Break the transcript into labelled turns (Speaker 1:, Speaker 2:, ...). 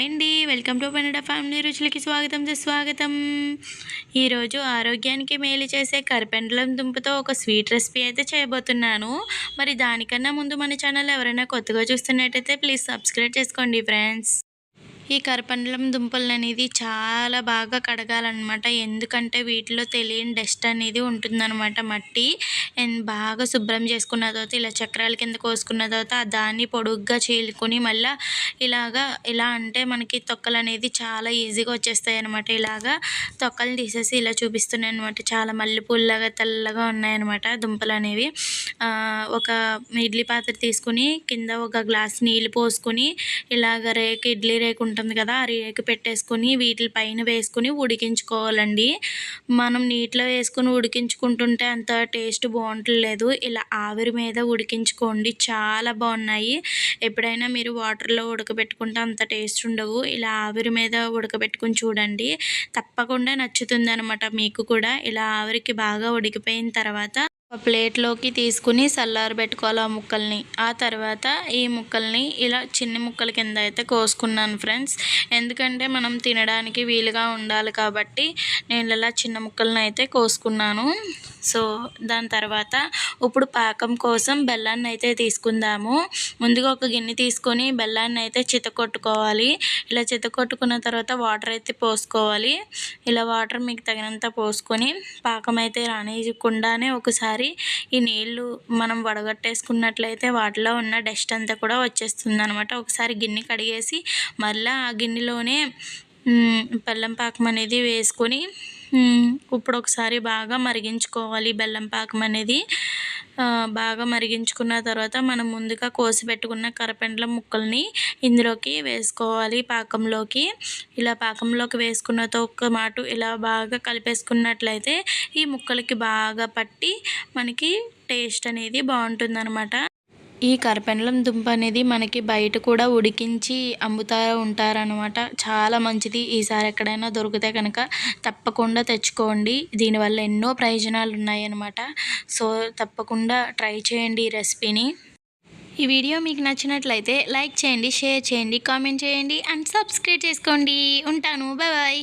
Speaker 1: Hi అండి, welcome to పెనడా family రుచులకి స్వాగతం. ఈరోజు ఆరోగ్యానికి మేలు చేసే కరిపెండలం దుంపతో ఒక స్వీట్ రెసిపీ అయితే చేయబోతున్నాను. మరి దానికన్నా ముందు మన ఛానల్ ఎవరైనా కొత్తగా చూస్తున్నట్టయితే ప్లీజ్ సబ్స్క్రైబ్ చేసుకోండి ఫ్రెండ్స్. ఈ కరిపెండలం దుంపలనేది చాలా బాగా కడగాలన్నమాట. ఎందుకంటే వీటిలో తెలియని డస్ట్ అనేది ఉంటుందన్నమాట. మట్టి బాగా శుభ్రం చేసుకున్న తర్వాత ఇలా చక్రాల కింద కోసుకున్న తర్వాత దాన్ని పొడుగ్గా చీలుకొని మళ్ళీ ఇలా అంటే మనకి తొక్కలు అనేది చాలా ఈజీగా వచ్చేస్తాయి అనమాట. ఇలాగా తొక్కలు తీసేసి ఇలా చూపిస్తున్నాయి అనమాట. చాలా మల్లెపూలలాగా తెల్లగా ఉన్నాయన్నమాట దుంపలు అనేవి. ఒక ఇడ్లీ పాత్ర తీసుకుని కింద ఒక గ్లాస్ నీళ్ళు పోసుకొని ఇలాగ ఇడ్లీ రేకు ఉంటుంది కదా, ఆ రేకు పెట్టేసుకొని వీటి పైన వేసుకొని ఉడికించుకోవాలండి. మనం నీటిలో వేసుకొని ఉడికించుకుంటుంటే అంత టేస్ట్ బాగుంటలేదు. ఇలా ఆవిరి మీద ఉడికించుకోండి, చాలా బాగున్నాయి. ఎప్పుడైనా మీరు వాటర్లో ఉడకబెట్టుకుంటే అంత టేస్ట్ ఉండవు. ఇలా ఆవిరి మీద ఉడకబెట్టుకుని చూడండి, తప్పకుండా నచ్చుతుంది అనమాట మీకు కూడా. ఇలా ఆవిరికి బాగా ఉడికిపోయిన తర్వాత ఒక ప్లేట్లోకి తీసుకుని చల్లారబెట్టుకోవాలి ఆ ముక్కల్ని. ఆ తర్వాత ఈ ముక్కల్ని ఇలా చిన్న ముక్కల కింద అయితే కోసుకున్నాను ఫ్రెండ్స్. ఎందుకంటే మనం తినడానికి వీలుగా ఉండాలి కాబట్టి నేను ఇలా చిన్న ముక్కలను అయితే కోసుకున్నాను. సో దాని తర్వాత ఇప్పుడు పాకం కోసం బెల్లాన్ని అయితే తీసుకుందాము. ముందుగా ఒక గిన్నె తీసుకొని బెల్లాన్ని అయితే చితకొట్టుకోవాలి. ఇలా చితకొట్టుకున్న తర్వాత వాటర్ అయితే పోసుకోవాలి. ఇలా వాటర్ మీకు తగినంత పోసుకొని పాకం అయితే రానియకుండానే ఒకసారి ఈ నీళ్ళు మనం వడగట్టేసుకున్నట్లయితే వాటిలో ఉన్న డస్ట్ అంతా కూడా వచ్చేస్తుంది అనమాట. ఒకసారి గిన్నె కడిగేసి మళ్ళీ ఆ గిన్నెలోనే బెల్లం పాకం అనేది వేసుకొని ఇప్పుడు ఒకసారి బాగా మరిగించుకోవాలి. బెల్లం పాకం అనేది బాగా మరిగించుకున్న తర్వాత మనం ముందుగా కోసి పెట్టుకున్న కరిపెండలం ముక్కల్ని ఇందులోకి వేసుకోవాలి పాకంలోకి. ఇలా పాకంలోకి వేసుకున్నతో ఒక్క మాట ఇలా బాగా కలిపేసుకున్నట్లయితే ఈ ముక్కలకి బాగా పట్టి మనకి టేస్ట్ అనేది బాగుంటుందన్నమాట. ఈ కరిపెండలం దుంప అనేది మనకి బయట కూడా ఉడికించి అమ్ముతూ ఉంటారనమాట. చాలా మంచిది. ఈసారి ఎక్కడైనా దొరికితే కనుక తప్పకుండా తెచ్చుకోండి. దీనివల్ల ఎన్నో ప్రయోజనాలు ఉన్నాయన్నమాట. సో తప్పకుండా ట్రై చేయండి ఈ రెసిపీని. ఈ వీడియో మీకు నచ్చినట్లయితే లైక్ చేయండి, షేర్ చేయండి, కామెంట్ చేయండి అండ్ సబ్స్క్రైబ్ చేసుకోండి. ఉంటాను, బాయ్.